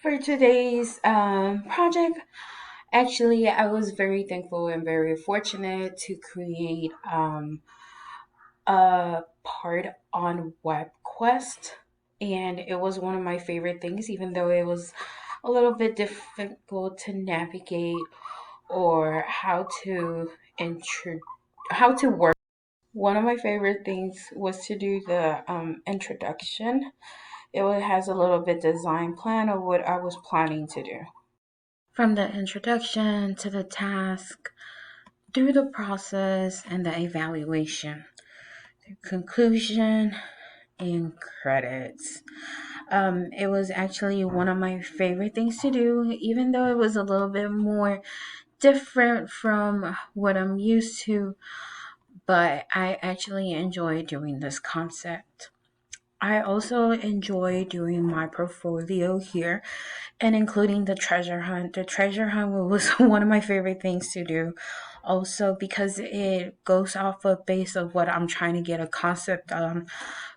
For today's project, actually, I was very thankful and very fortunate to create a part on WebQuest, and it was one of my favorite things, even though it was a little bit difficult to navigate or how to work. One of my favorite things was to do the introduction. Has a little bit design plan of what I was planning to do. From the introduction to the task, through the process and the evaluation, the conclusion and credits. It was actually one of my favorite things to do, even though it was a little bit more different from what I'm used to, but I actually enjoy doing this concept. I also enjoy doing my portfolio here and including the treasure hunt. The treasure hunt was one of my favorite things to do. Also, because it goes off of base of what I'm trying to get a concept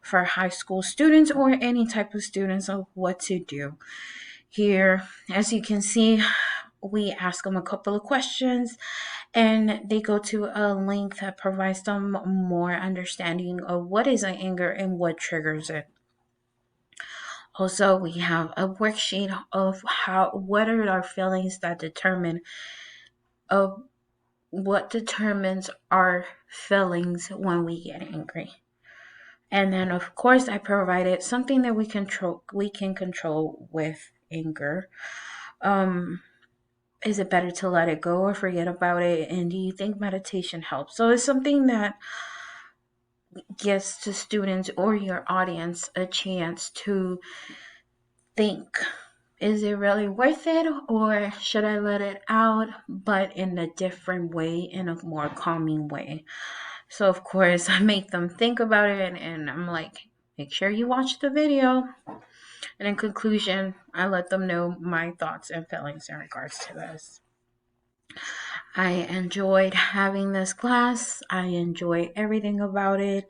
for high school students or any type of students of what to do. Here, as you can see, we ask them a couple of questions and they go to a link that provides them more understanding of what is an anger and what triggers it. Also, we have a worksheet of what are our feelings that determine of what determines our feelings when we get angry. And then of course I provided something that we can control with anger. Um is it better to let it go or forget about it? And do you think meditation helps? So it's something that gives to students or your audience a chance to think, is it really worth it or should I let it out, but in a different way, in a more calming way? So, of course, I make them think about it and I'm like, make sure you watch the video. And in conclusion, I let them know my thoughts and feelings in regards to this. I enjoyed having this class. I enjoy everything about it.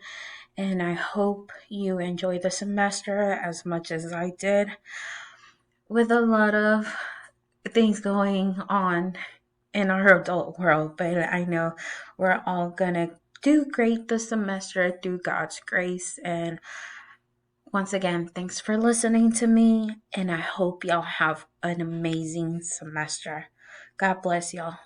And I hope you enjoy the semester as much as I did, with a lot of things going on in our adult world. But I know we're all gonna do great this semester through God's grace. And once again, thanks for listening to me. And I hope y'all have an amazing semester. God bless y'all.